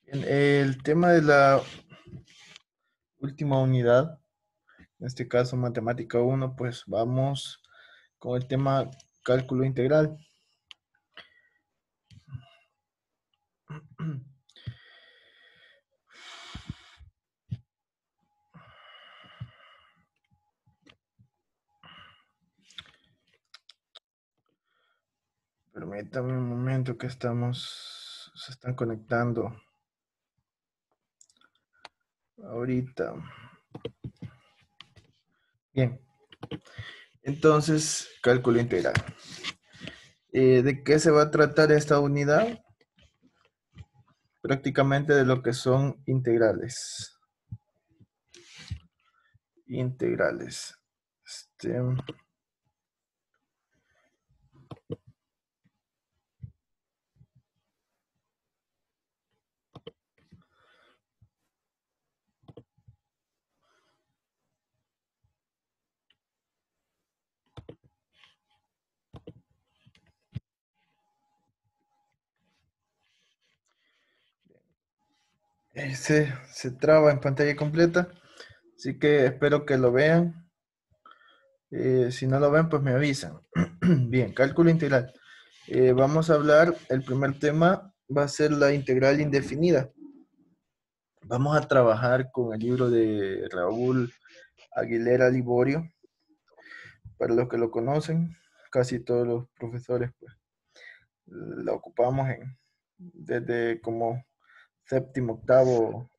En el tema de la última unidad, en este caso matemática uno, pues vamos con el tema cálculo integral. Permítame un momento que se están conectando ahorita. Bien, entonces cálculo integral. ¿De qué se va a tratar esta unidad? Prácticamente de lo que son integrales. Integrales. Se traba en pantalla completa, así que espero que lo vean. Si no lo ven, pues me avisan. Bien, cálculo integral. Vamos a hablar, el primer tema va a ser la integral indefinida. Vamos a trabajar con el libro de Raúl Aguilera Liborio. Para los que lo conocen, casi todos los profesores pues, la ocupamos desde como séptimo, octavo,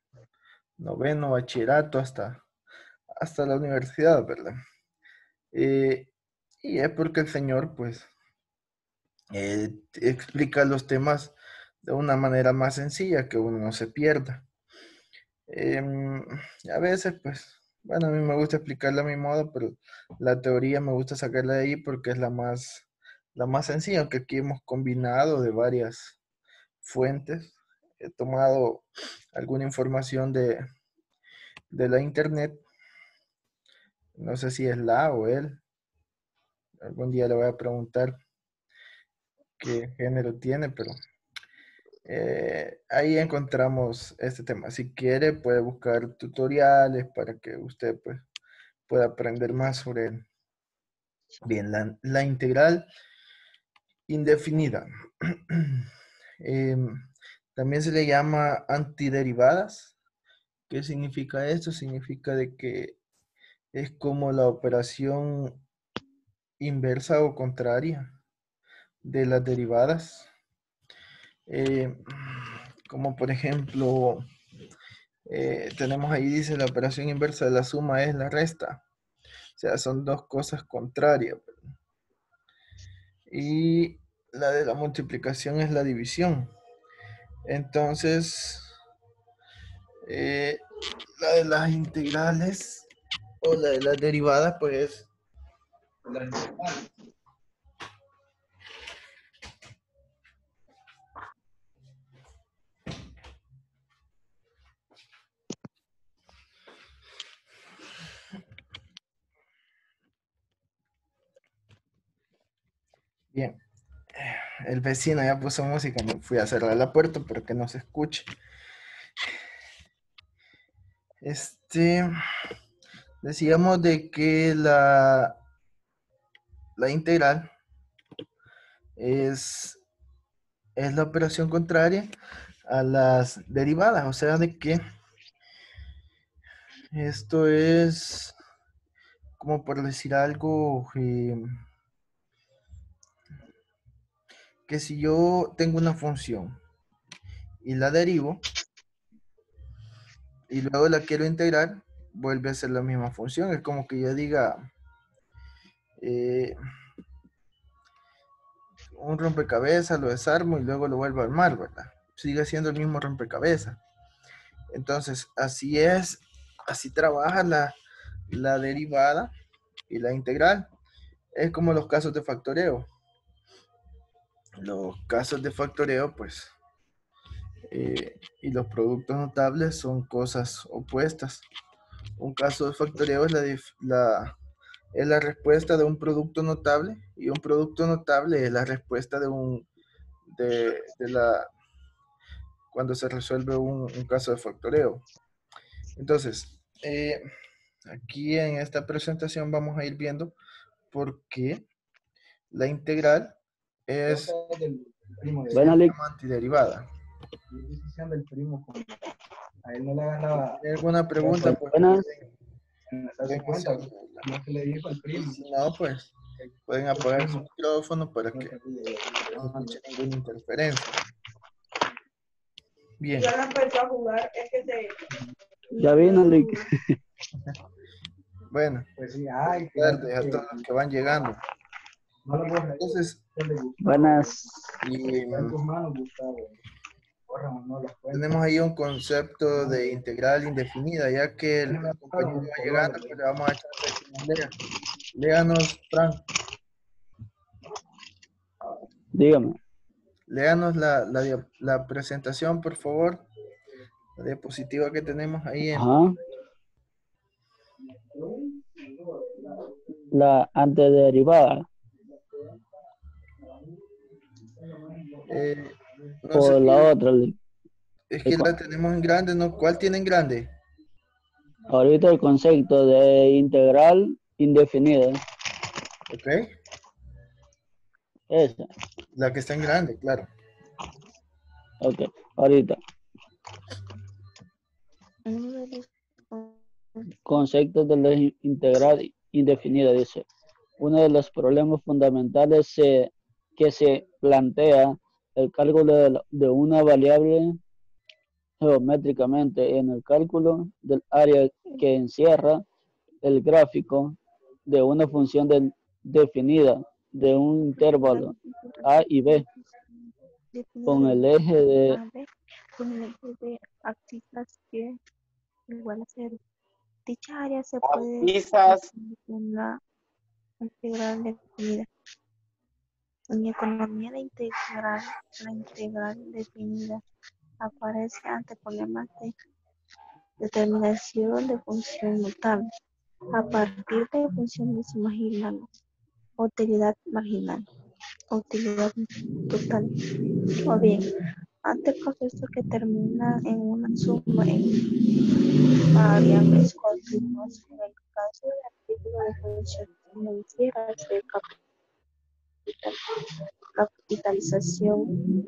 noveno, bachillerato hasta la universidad, ¿verdad? Eh, y es porque el señor pues explica los temas de una manera más sencilla, que uno no se pierda. A veces, pues, bueno, a mí me gusta explicarla a mi modo, pero la teoría me gusta sacarla de ahí porque es la más sencilla, aunque aquí hemos combinado de varias fuentes. He tomado alguna información de la internet, no sé si es la o él, algún día le voy a preguntar qué género tiene, pero ahí encontramos este tema. Si quiere, puede buscar tutoriales para que usted pues, pueda aprender más sobre él. Bien, la integral indefinida. Em, también se le llama antiderivadas. ¿Qué significa esto? Significa de que es como la operación inversa o contraria de las derivadas. Em, Como por ejemplo, tenemos ahí, dice, la operación inversa de la suma es la resta. O sea, son dos cosas contrarias. Y la de la multiplicación es la división. Entonces, eh, la de las integrales o la de las derivadas, pues, la integral. Bien, el vecino ya puso música, me fui a cerrar la puerta para que no se escuche. Este, decíamos de que la integral es, es la operación contraria a las derivadas, o sea, de que esto es como por decir algo, que si yo tengo una función y la derivo y luego la quiero integrar, vuelve a ser la misma función. Es como que yo diga eh, un rompecabezas, lo desarmo y luego lo vuelvo a armar, ¿verdad? Sigue siendo el mismo rompecabezas. Entonces, así es, así trabaja la derivada y la integral. Es como los casos de factoreo. Los casos de factoreo, pues, y los productos notables son cosas opuestas. Un caso de factoreo es es la respuesta de un producto notable y un producto notable es la respuesta de cuando se resuelve un caso de factoreo. Entonces, aquí en esta presentación vamos a ir viendo por qué la integral es Bueno, Lick, antiderivada. A él no le agarraba. ¿Tiene alguna pregunta? Pues buenas. Darse cuenta, no se le dijo al y primo. si no, pues pueden apagar su micrófono para que no se escuche ninguna interferencia. Bien. Ya no empezó a jugar, es que se... Ya vino, Lick. Bueno, Pues sí, ay, buenas tardes a todos los que van llegando. no lo borra. Entonces, Buenas. y, Está en tus manos, Gustavo. Borra o no las cuentas. tenemos ahí un concepto de integral indefinida, ya que el compañero va llegando, pues le vamos a echar que nos lea. Léanos, Frank, Dígame. léanos la presentación, por favor. La diapositiva que tenemos ahí en... Ajá. La antederivada. no sé O si- la otra, Lick. es que la tenemos en grande, ¿no? ¿Cuál tiene en grande? Ahorita el concepto de integral indefinida. ¿Ok? Esa. La que está en grande, claro. Ok. Ahorita. Concepto de la integral indefinida, dice. Uno de los problemas fundamentales que se plantea el cálculo de una variable geométricamente en el cálculo del área que encierra el gráfico de una función definida de un intervalo A y B con el eje de abscisas que igual a cero. Dicha área se puede Abscisas. en la integral definida. En economía de integral, la integral definida aparece ante problemas de determinación de función mutable a partir de funciones marginales, utilidad marginal, utilidad total, o bien ante procesos que terminan en una suma en variables continuas. En el caso del artículo de funciones financieras de capitalización,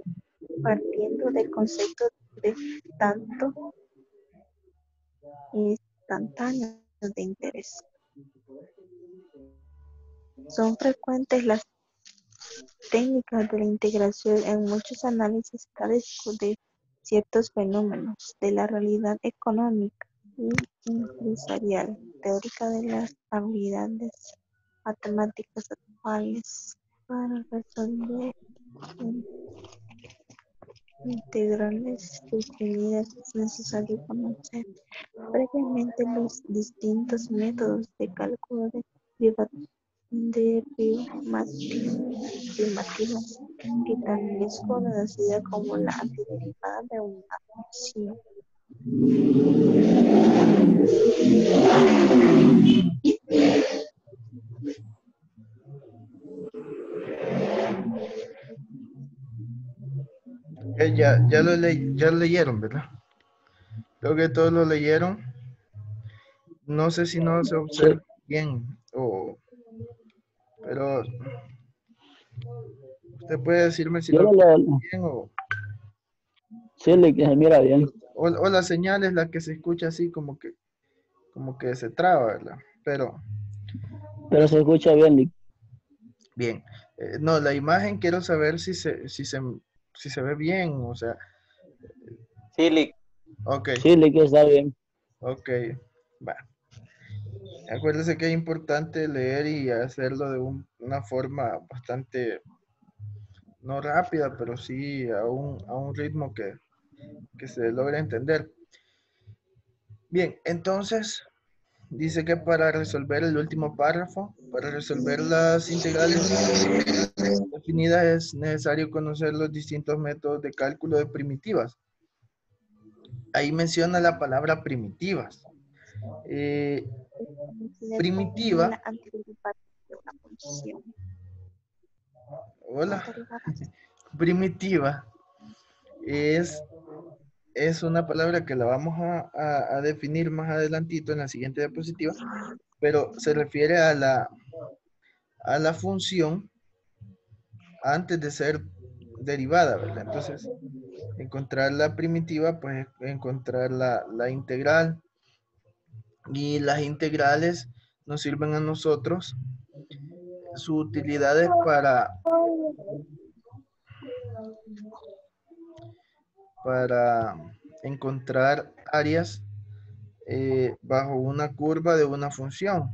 partiendo del concepto de tanto instantáneo de interés. Son frecuentes las técnicas de la integración en muchos análisis estadísticos de ciertos fenómenos de la realidad económica y empresarial, teórica de las habilidades matemáticas actuales para resolver integrales definidas. Es necesario conocer previamente los distintos métodos de cálculo de privativas que también es conocida como la antiderivada de una función. Ya lo leyeron, ¿verdad? Creo que todos lo leyeron. No sé si no se observa bien, pero usted puede decirme si Yo lo lo ve leo. bien Sí, Lick, se mira bien. o la señal es la que se escucha así como que se traba, ¿verdad? Pero Pero se escucha bien, Lick. bien. No, la imagen quiero saber si se ve bien, o sea, Sí, Lick. ok, Sí, Lick, está bien. ok, va. Acuérdese que es importante leer y hacerlo de una forma bastante, no rápida, pero sí a un ritmo que se logre entender. Bien, entonces dice que para resolver el último párrafo, para resolver las integrales definidas es necesario conocer los distintos métodos de cálculo de primitivas. Ahí menciona la palabra primitivas. Primitiva. La antiderivada de una función. Hola. Derivadas. Primitiva es es una palabra que la vamos a definir más adelantito en la siguiente diapositiva, pero se refiere a la función antes de ser derivada, ¿verdad? Entonces, encontrar la primitiva, pues encontrar la integral. Y las integrales nos sirven a nosotros. Su utilidad es para encontrar áreas bajo una curva de una función.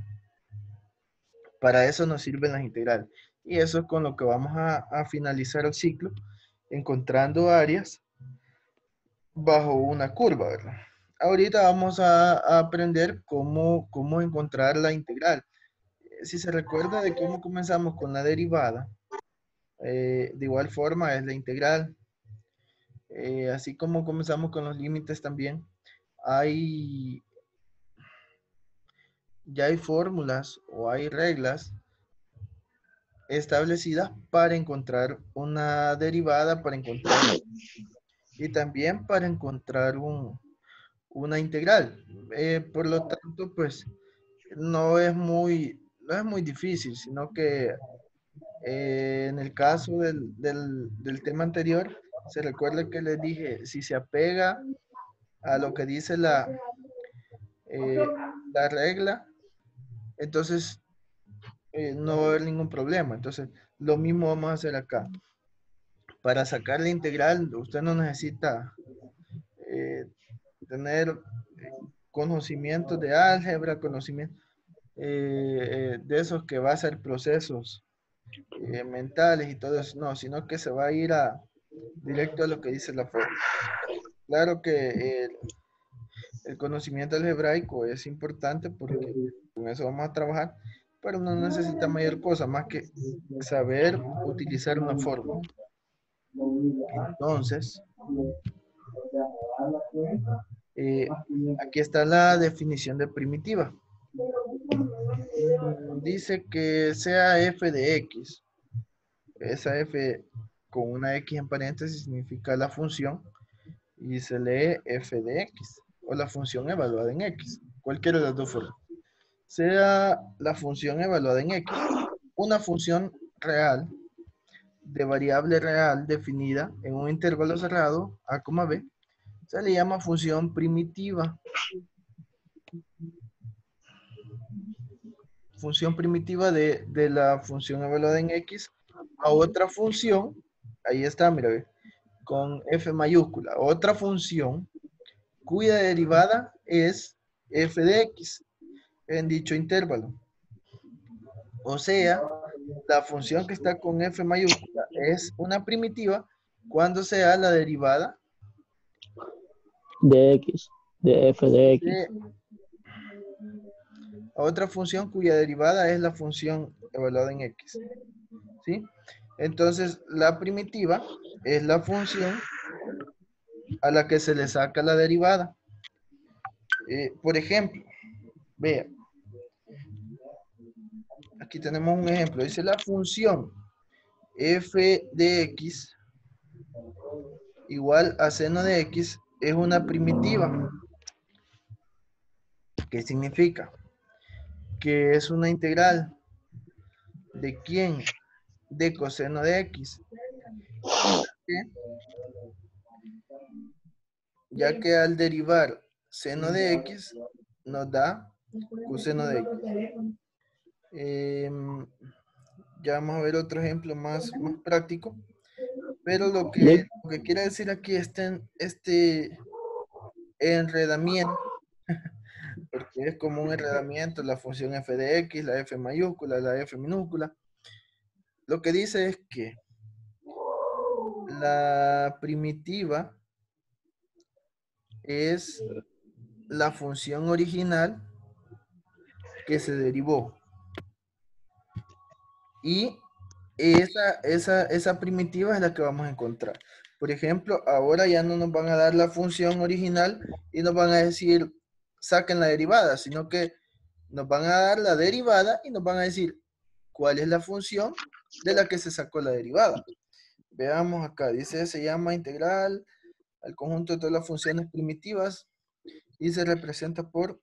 Para eso nos sirven las integrales. Y eso es con lo que vamos a finalizar el ciclo, encontrando áreas bajo una curva, ¿verdad? Ahorita vamos a aprender cómo encontrar la integral. Si se recuerda de cómo comenzamos con la derivada, de igual forma es la integral. Así como comenzamos con los límites también, ya hay fórmulas o hay reglas establecidas para encontrar una derivada, y también para encontrar una integral. Por lo tanto, pues no es muy difícil, sino que en el caso del tema anterior, se recuerda que les dije, si se apega a lo que dice la regla, entonces no va a haber ningún problema. Entonces, lo mismo vamos a hacer acá. Para sacar la integral, usted no necesita tener conocimientos de álgebra, conocimiento de esos que va a ser procesos mentales y todo eso. No, sino que se va a ir directo a lo que dice la fórmula. Claro que el conocimiento algebraico es importante porque con eso vamos a trabajar, pero no necesita mayor cosa más que saber utilizar una fórmula. Entonces, aquí está la definición de primitiva. Dice que sea f de x. Esa f con una x en paréntesis significa la función y se lee f de x o la función evaluada en x. Cualquiera de las dos formas. Sea la función evaluada en x una función real de variable real definida en un intervalo cerrado a, b, se le llama función primitiva. Función primitiva de la función evaluada en x a otra función, ahí está, mira, ve, con f mayúscula, otra función cuya derivada es f de x en dicho intervalo. O sea, la función que está con f mayúscula es una primitiva cuando sea la derivada de x, de f de x. A otra función cuya derivada es la función evaluada en x. ¿Sí? Entonces, la primitiva es la función a la que se le saca la derivada. Por ejemplo, vea, aquí tenemos un ejemplo. Dice la función f de x igual a seno de x es una primitiva. ¿Qué significa? Que es una integral. ¿De quién? De coseno de x. Ya que al derivar seno de x nos da coseno de x. Ya vamos a ver otro ejemplo más práctico. Pero lo que quiere decir aquí este enredamiento, porque es como un enredamiento, la función f de x, la f mayúscula, la f minúscula. Lo que dice es que la primitiva es la función original que se derivó. Y esa primitiva es la que vamos a encontrar. Por ejemplo, ahora ya no nos van a dar la función original y nos van a decir, saquen la derivada, sino que nos van a dar la derivada y nos van a decir cuál es la función de la que se sacó la derivada. Veamos acá, dice, se llama integral al conjunto de todas las funciones primitivas y se representa por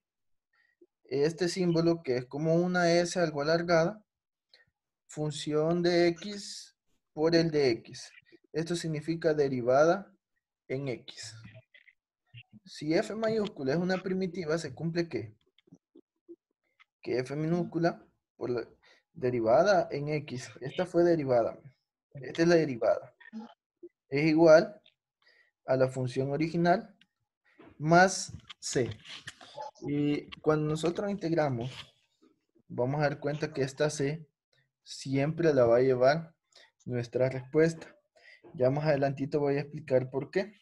este símbolo que es como una S algo alargada, función de X por el de X. Esto significa derivada en X. Si f mayúscula es una primitiva, se cumple ¿qué? Que f minúscula por la derivada en X, esta fue derivada, esta es la derivada, es igual a la función original más c. Y cuando nosotros integramos, vamos a dar cuenta que esta c siempre la va a llevar nuestra respuesta. Ya más adelantito voy a explicar por qué.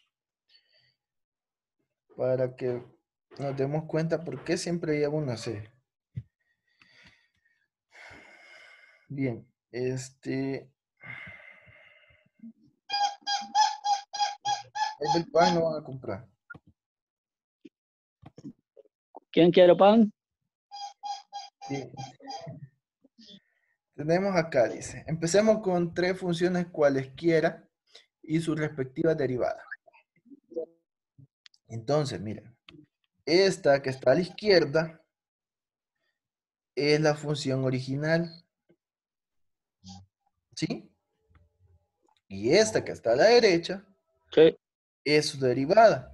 Para que nos demos cuenta por qué siempre lleva una c. Bien, el del pan no van a comprar. ¿Quién quiere pan? Sí. Tenemos acá, dice, empecemos con 3 funciones cualesquiera y sus respectivas derivadas. Entonces, miren, esta que está a la izquierda es la función original, ¿sí? Y esta que está a la derecha Sí. es su derivada.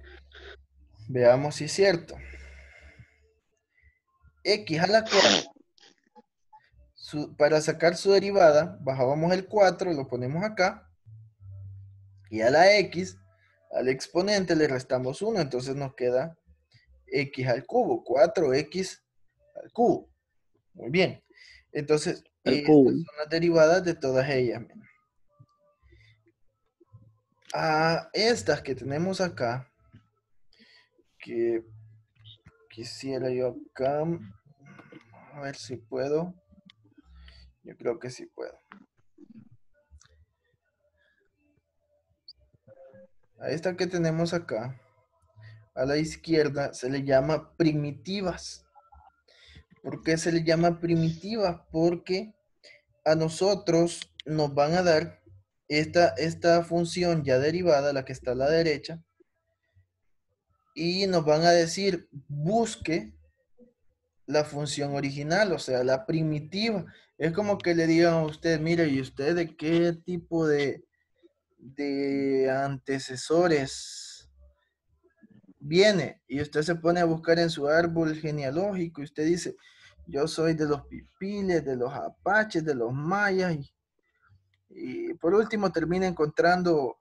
Veamos si es cierto. X a la 4, para sacar su derivada, bajábamos el 4, lo ponemos acá, y a la X, al exponente le restamos 1, entonces nos queda X al cubo, 4X al cubo. Muy bien. Entonces, El cubo. estas son las derivadas de todas ellas. A estas que tenemos acá, que quisiera yo acá, a ver si puedo. Yo creo que sí puedo. A esta que tenemos acá, a la izquierda, se le llama primitivas. ¿Por qué se le llama primitivas? Porque a nosotros nos van a dar esta función ya derivada, la que está a la derecha, y nos van a decir, busque la función original, o sea, la primitiva. Es como que le digan a usted, mire, ¿y usted de qué tipo de antecesores viene? Y usted se pone a buscar en su árbol genealógico y usted dice, yo soy de los pipiles, de los apaches, de los mayas, y por último termina encontrando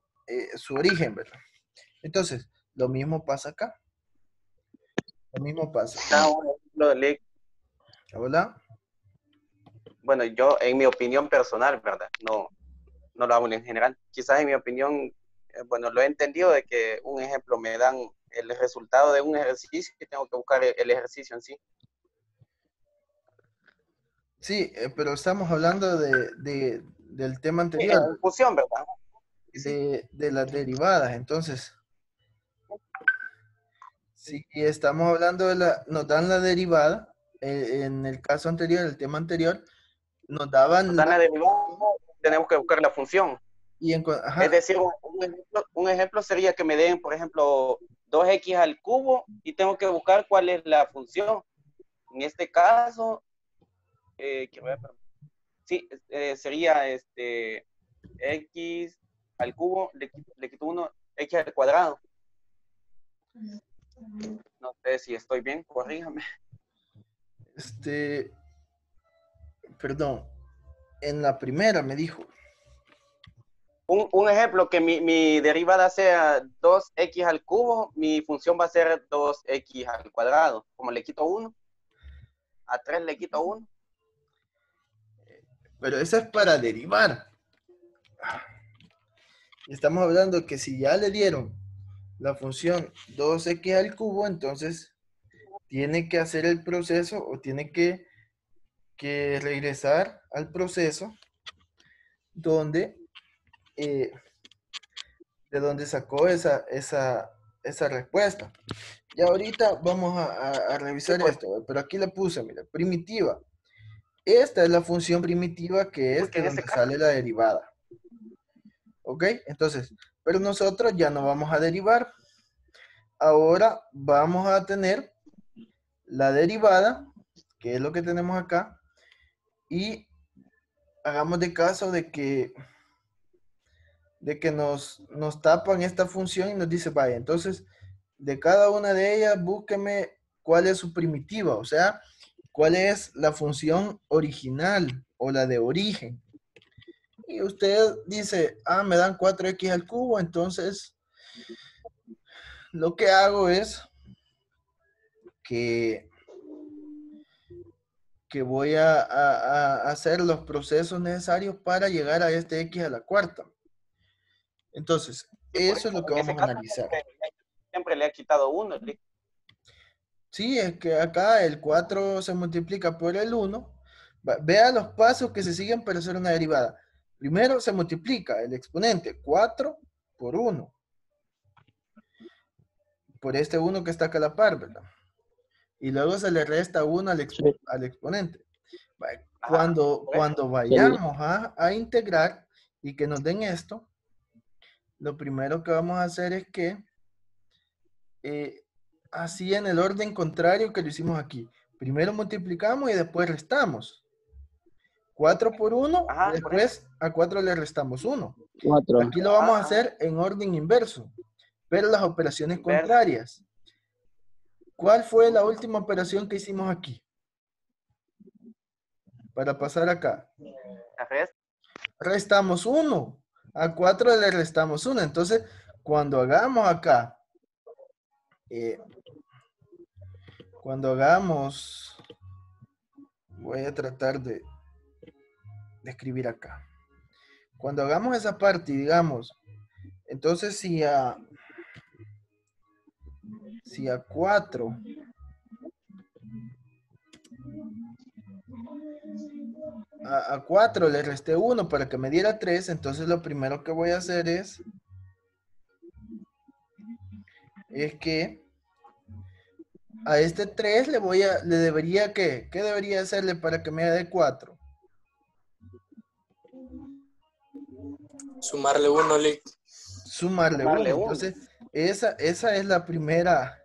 su origen, ¿verdad? Entonces, lo mismo pasa acá. Lo mismo pasa. Da un ejemplo de ¿Hola? bueno, yo en mi opinión personal, ¿verdad? No lo hago en general. Quizás en mi opinión, bueno, lo he entendido de que un ejemplo me dan el resultado de un ejercicio y tengo que buscar el ejercicio en sí. Sí, pero estamos hablando del tema Sí, anterior, en función, ¿verdad? Sí. de las derivadas. Entonces, si estamos hablando nos dan la derivada, en el caso anterior, el tema anterior, nos daban Nos dan la derivada, tenemos que buscar la función. ajá, Es decir, un ejemplo sería que me den, por ejemplo, 2x al cubo y tengo que buscar cuál es la función. En este caso, sí, sería x al cubo, le quito 1, x al cuadrado. No sé si estoy bien, corríjame. Perdón, en la primera me dijo. Un ejemplo, que mi derivada sea 2x al cubo, mi función va a ser 2x al cuadrado. Como le quito 1, a 3 le quito 1. Pero esa es para derivar. Estamos hablando que si ya le dieron la función 2x al cubo, entonces tiene que hacer el proceso o tiene que regresar al proceso donde de donde sacó esa respuesta. Y ahorita vamos a revisar esto, pero aquí le puse, mira, primitiva. Esta es la función primitiva que es Porque de en este donde caso, sale la derivada. ¿Ok? Entonces, Pero nosotros ya no vamos a derivar. Ahora vamos a tener la derivada, que es lo que tenemos acá, y hagamos de caso de que nos tapan esta función y nos dice, vaya, entonces de cada una de ellas búsqueme cuál es su primitiva, o sea, cuál es la función original o la de origen. Y usted dice, me dan 4x al cubo, entonces lo que hago es que voy a hacer los procesos necesarios para llegar a este x a la cuarta. Entonces, eso es lo que En ese vamos a caso, analizar. siempre le ha quitado 1. Sí, es que acá el 4 se multiplica por el 1. Vea los pasos que se siguen para hacer una derivada. Primero se multiplica el exponente 4 por 1. Por este 1 que está acá a la par, ¿verdad? Y luego se le resta 1 al exponente. Cuando vayamos a integrar y que nos den esto, lo primero que vamos a hacer es que así en el orden contrario que lo hicimos aquí. Primero multiplicamos y después restamos. 4 por 1, después a 4 le restamos 1. 4. Aquí lo vamos a hacer en orden inverso, pero las operaciones contrarias. ¿Cuál fue la última operación que hicimos aquí? Para pasar acá. Restamos 1. A 4 le restamos 1. Entonces, cuando hagamos acá, voy a tratar de escribir acá. Cuando hagamos esa parte, digamos, entonces si a 4 a 4 le resté 1 para que me diera 3, entonces lo primero que voy a hacer es que a este 3 ¿qué debería hacerle para que me dé 4? Sumarle 1, Lick. Sumarle 1. Entonces, esa es la primera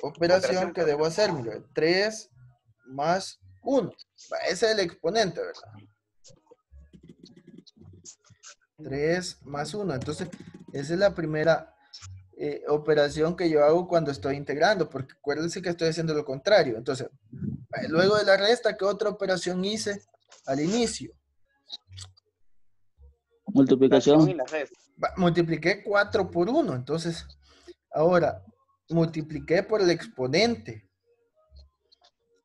operación que debo hacer. Mira, 3 más 1. Ese es el exponente, ¿verdad? 3 más 1. Entonces, esa es la primera operación que yo hago cuando estoy integrando, porque acuérdense que estoy haciendo lo contrario. Entonces, luego de la resta, ¿qué otra operación hice al inicio? Multiplicación. Multipliqué 4 por 1. Entonces, ahora, multipliqué por el exponente.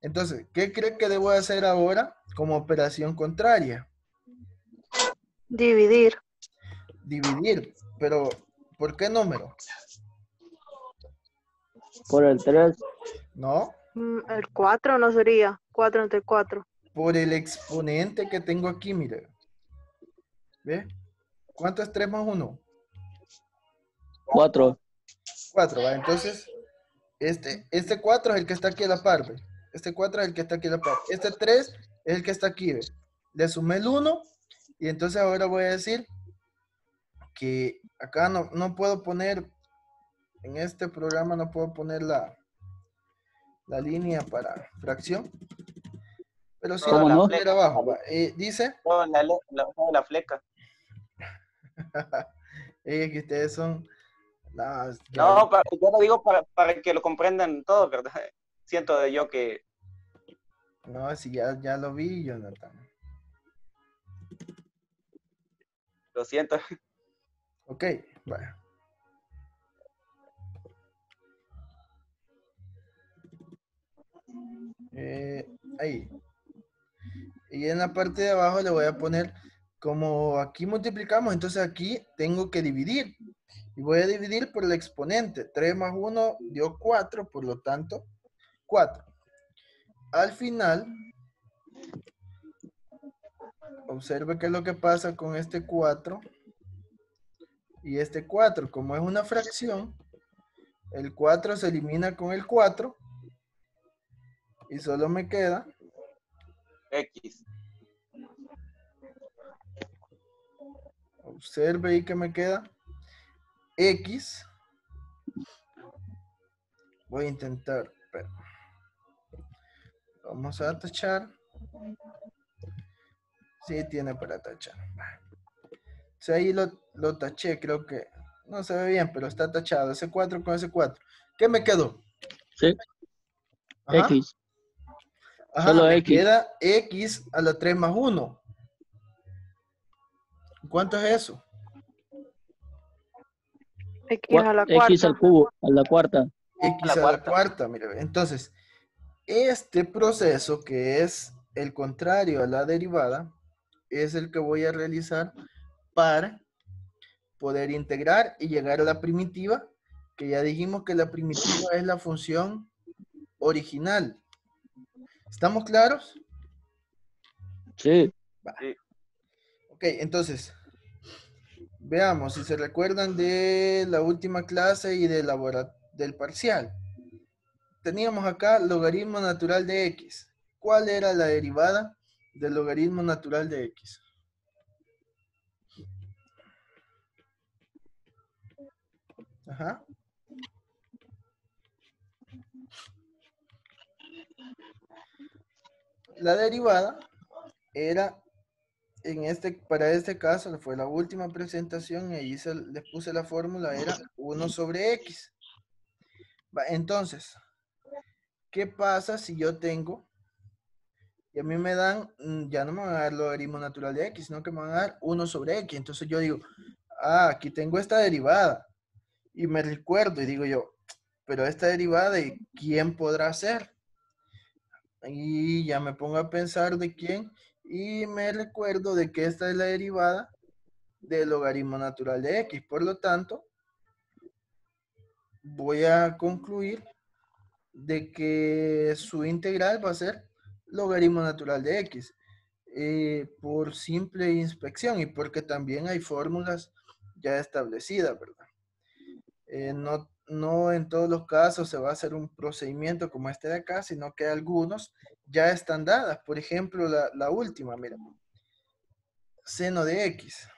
Entonces, ¿qué cree que debo hacer ahora como operación contraria? Dividir. Dividir. Pero, ¿por qué número? Por el 3. No. El 4 no sería. 4 entre 4. Por el exponente que tengo aquí, mire. ¿Ve? ¿Cuánto es 3 más 1? 4. 4, ¿va? Entonces, este 4 es el que está aquí a la par, ¿ve? Este 4 es el que está aquí a la par. Este 3 es el que está aquí, ¿ve? Le sumé el 1 y entonces ahora voy a decir que acá no puedo poner, en este programa no puedo poner la línea para fracción. Pero sí, ¿Cómo no? abajo, ¿va? Dice. La fleca. Que ustedes son... No, yo lo digo para que lo comprendan todos, ¿verdad? Siento yo que... No, si ya lo vi, Jonathan. Lo siento. Ok, bueno. Ahí. Y en la parte de abajo le voy a poner, como aquí multiplicamos, entonces aquí tengo que dividir. Y voy a dividir por el exponente. 3 más 1 dio 4, por lo tanto, 4. Al final, observe qué es lo que pasa con este 4 y este 4. Como es una fracción, el 4 se elimina con el 4 y solo me queda X. observe ahí que me queda X. Voy a intentar, espera. Vamos a tachar. Sí, tiene para tachar. O sea, ahí lo taché, creo que no se ve bien, pero está tachado. Ese 4 con ese 4. ¿Qué me quedó? Sí, Ajá. X. Ajá, Solo me X. queda X a la 3 más 1. ¿Cuánto es eso? X a la X al cuarta. cubo, a la cuarta. X a la cuarta, mire. Entonces, este proceso que es el contrario a la derivada es el que voy a realizar para poder integrar y llegar a la primitiva, que ya dijimos que la primitiva es la función original. ¿Estamos claros? Sí. Va. Ok, entonces, veamos si se recuerdan de la última clase y del parcial. Teníamos acá logaritmo natural de X. ¿Cuál era la derivada del logaritmo natural de X? Ajá. La derivada era, para este caso, fue la última presentación y ahí les puse la fórmula, era 1 sobre X. Va, entonces, ¿qué pasa si yo tengo, y a mí me dan, ya no me van a dar logaritmo natural de X, sino que me van a dar 1 sobre X? Entonces yo digo, aquí tengo esta derivada. Y me recuerdo y digo yo, pero esta derivada, ¿de quién podrá ser? Y ya me pongo a pensar de quién y me recuerdo de que esta es la derivada del logaritmo natural de X. Por lo tanto, voy a concluir de que su integral va a ser logaritmo natural de X. Por simple inspección y porque también hay fórmulas ya establecidas, ¿verdad? No en todos los casos se va a hacer un procedimiento como este de acá, sino que algunos ya están dadas. Por ejemplo, la última, mira. Seno de X.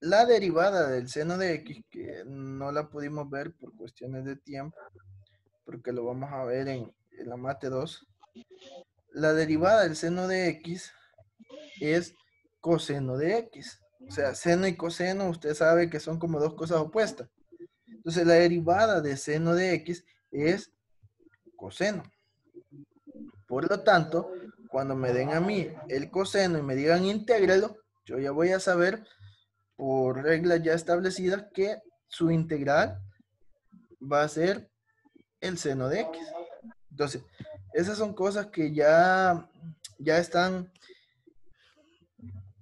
La derivada del seno de X, que no la pudimos ver por cuestiones de tiempo, porque lo vamos a ver en la mate 2. La derivada del seno de X es coseno de X. O sea, seno y coseno, usted sabe que son como dos cosas opuestas. Entonces, la derivada de seno de X es coseno. Por lo tanto, cuando me den a mí el coseno y me digan intégralo, yo ya voy a saber por reglas ya establecidas que su integral va a ser el seno de X. Entonces, esas son cosas que ya están,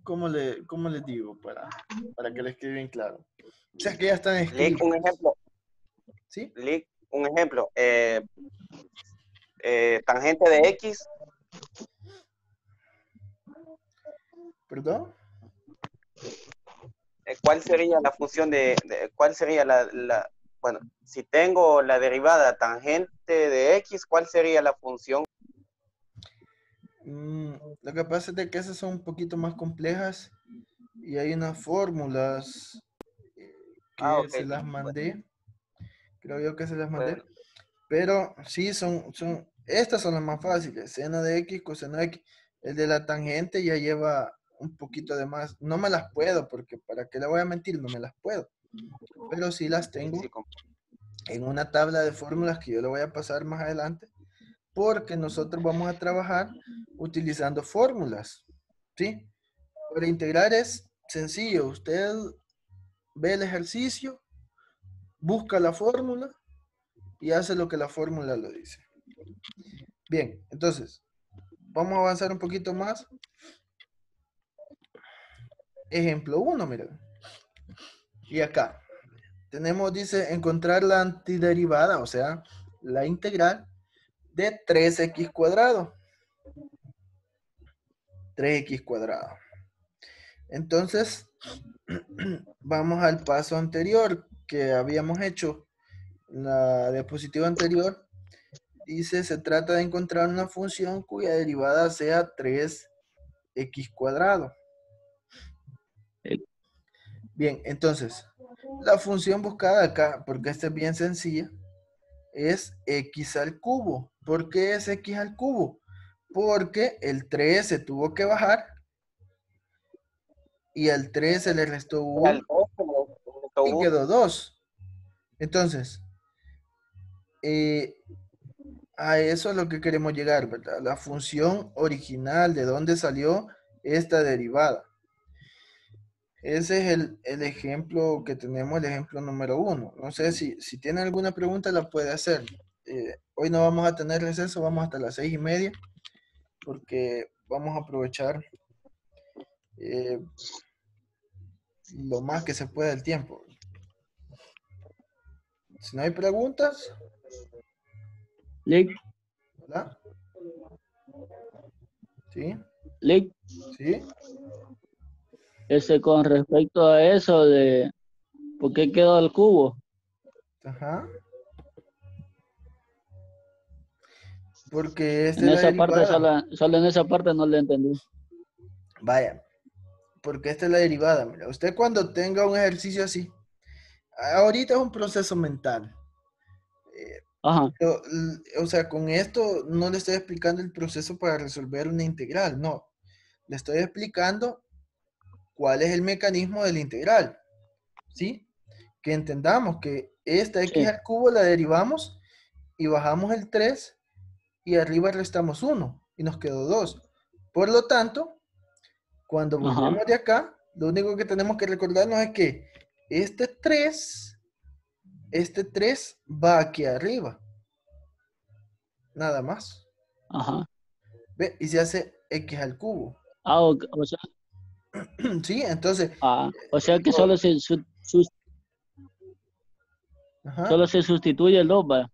¿cómo les digo? Para que les quede bien claro. O sea, que ya están escritas. Un ejemplo. ¿Sí? Un ejemplo. Tangente de X. ¿Perdón? ¿Cuál sería la función cuál sería bueno, si tengo la derivada tangente de X, ¿cuál sería la función? Lo que pasa es de que esas son un poquito más complejas y hay unas fórmulas que Ok. se las mandé. Creo yo que se las mandé. Bueno, Pero sí, estas son las más fáciles. Seno de X, coseno de X. El de la tangente ya lleva un poquito de más. No me las puedo, porque para qué le voy a mentir, no me las puedo. Pero sí las tengo sí, en una tabla de fórmulas que yo le voy a pasar más adelante, porque nosotros vamos a trabajar utilizando fórmulas. ¿Sí? Para integrar es sencillo. Usted ve el ejercicio, busca la fórmula y hace lo que la fórmula lo dice. Bien, entonces, vamos a avanzar un poquito más. Ejemplo 1, miren. Y acá tenemos, dice, encontrar la antiderivada, o sea, la integral de 3x cuadrado. 3x cuadrado. Entonces, vamos al paso anterior que habíamos hecho en la diapositiva anterior. Dice, se trata de encontrar una función cuya derivada sea 3x cuadrado. Bien, entonces, la función buscada acá, porque esta es bien sencilla, es x al cubo. ¿Por qué es x al cubo? Porque el 3 se tuvo que bajar y al 3 se le restó Y al 1 2 como y quedó 2. Entonces, a eso es lo que queremos llegar, ¿verdad? La función original, de dónde salió esta derivada. Ese es el ejemplo que tenemos, el ejemplo número 1. No sé si tiene alguna pregunta, la puede hacer. Hoy no vamos a tener receso, vamos hasta las 6:30, porque vamos a aprovechar eh, lo más que se pueda el tiempo. Si no hay preguntas, Lick, ¿verdad? ¿Sí? Lick, ¿Sí? con respecto a eso de por qué quedó el cubo. Ajá. Porque esta En es la esa parte, derivada. solo en esa parte no le entendí. Vaya, porque esta es la derivada. Mira, usted cuando tenga un ejercicio así, ahorita es un proceso mental. Ajá, Pero, o sea, con esto no le estoy explicando el proceso para resolver una integral, no. Le estoy explicando cuál es el mecanismo de la integral, ¿sí? Que entendamos que esta x sí, al cubo la derivamos y bajamos el 3 y arriba restamos 1 y nos quedó 2. Por lo tanto, cuando ajá, volvemos de acá, lo único que tenemos que recordarnos es que este 3, este 3 va aquí arriba, nada más. ajá. ¿Ve? Y se hace x al cubo. Ah, Sí, entonces, o sea que solo ajá, solo se sustituye el 2, ¿va?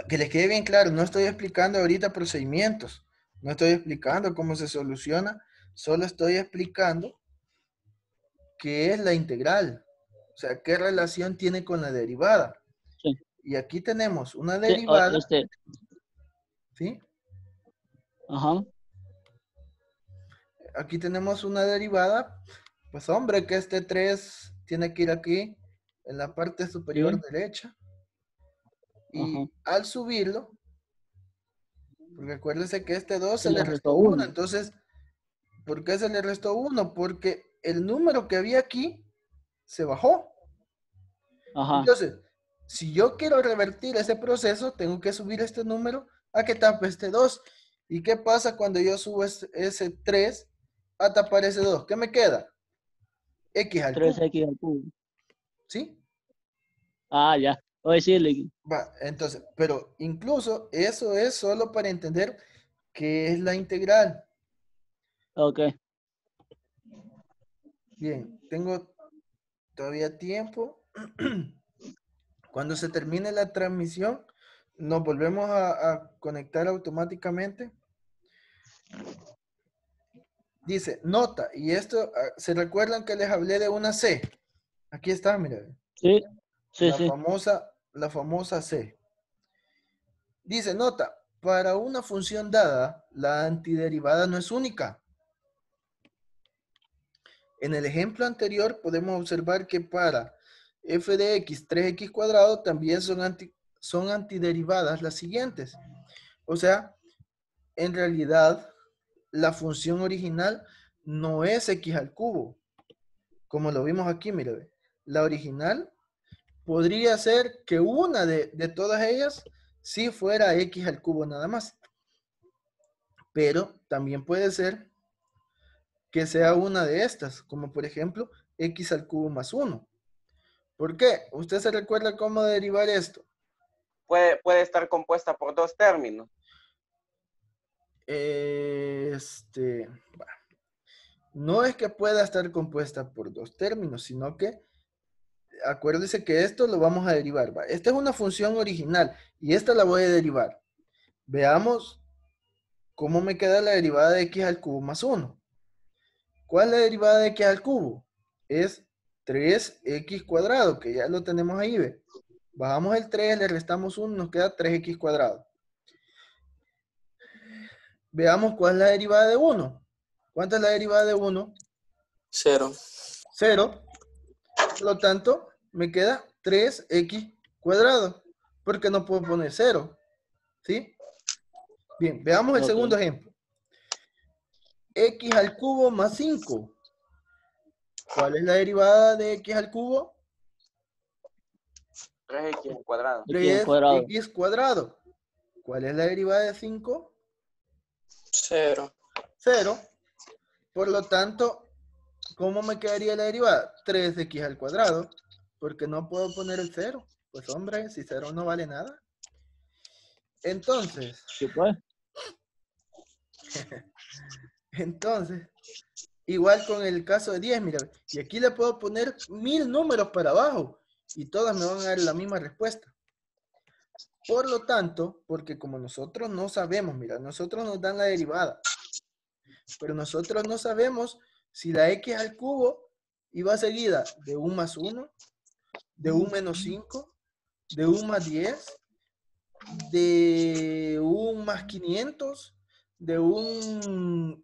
que les quede bien claro, no estoy explicando ahorita procedimientos, no estoy explicando cómo se soluciona, solo estoy explicando qué es la integral, o sea, qué relación tiene con la derivada. Sí, Y aquí tenemos una sí, derivada, ¿sí? ajá, Aquí tenemos una derivada, pues hombre, que este 3 tiene que ir aquí en la parte superior sí, derecha. ajá. Y al subirlo, porque acuérdense que este 2 Se se le le restó restó 1, 1. entonces, ¿por qué se le restó 1? Porque el número que había aquí se bajó. Ajá, Entonces, si yo quiero revertir ese proceso, tengo que subir este número a que tape este 2. ¿Y qué pasa cuando yo subo ese 3 a tapar ese 2? ¿Qué me queda? X al cubo, 3x al cubo. ¿sí? Ah, ya. Oye, sí, Va, entonces, pero incluso eso es solo para entender qué es la integral. ok. Bien, tengo todavía tiempo. Cuando se termine la transmisión, nos volvemos a conectar automáticamente. Dice, nota, y esto, ¿se recuerdan que les hablé de una C? Aquí está, miren, Sí, sí, la sí. famosa C. Dice, nota, para una función dada, la antiderivada no es única. En el ejemplo anterior podemos observar que para f de x, 3x cuadrado, también son antiderivadas las siguientes. O sea, en realidad, la función original no es x al cubo, como lo vimos aquí, mire. La original podría ser que una de todas ellas sí fuera x al cubo nada más. Pero también puede ser que sea una de estas, como por ejemplo x al cubo más 1. ¿Por qué? ¿Usted se recuerda cómo derivar esto? Puede estar compuesta por dos términos. No es que pueda estar compuesta por dos términos, sino que acuérdese que esto lo vamos a derivar. ¿Va? Esta es una función original y esta la voy a derivar. Veamos cómo me queda la derivada de x al cubo más 1. ¿Cuál es la derivada de x al cubo? Es 3x cuadrado, que ya lo tenemos ahí, ¿ve? Bajamos el 3, le restamos 1, nos queda 3x cuadrado. Veamos cuál es la derivada de 1. ¿Cuánta es la derivada de 1? 0. 0. Por lo tanto, me queda 3x cuadrado, porque no puedo poner 0. ¿Sí? Bien, veamos el Ok. segundo ejemplo. X al cubo más 5. ¿Cuál es la derivada de x al cubo? 3x al cuadrado. X al cuadrado. 3x cuadrado. ¿Cuál es la derivada de 5? 0. 0. Por lo tanto, ¿cómo me quedaría la derivada? 3x al cuadrado. Porque no puedo poner el 0. Pues hombre, si 0 no vale nada. Entonces, Sí, pues. igual con el caso de 10, mira. Y aquí le puedo poner 1000 números para abajo. Y todas me van a dar la misma respuesta. Por lo tanto, porque como nosotros no sabemos, mira, nosotros nos dan la derivada. Pero nosotros no sabemos si la x al cubo iba seguida de 1 más 1, de 1 menos 5, de 1 más 10, de 1 más 500, de 1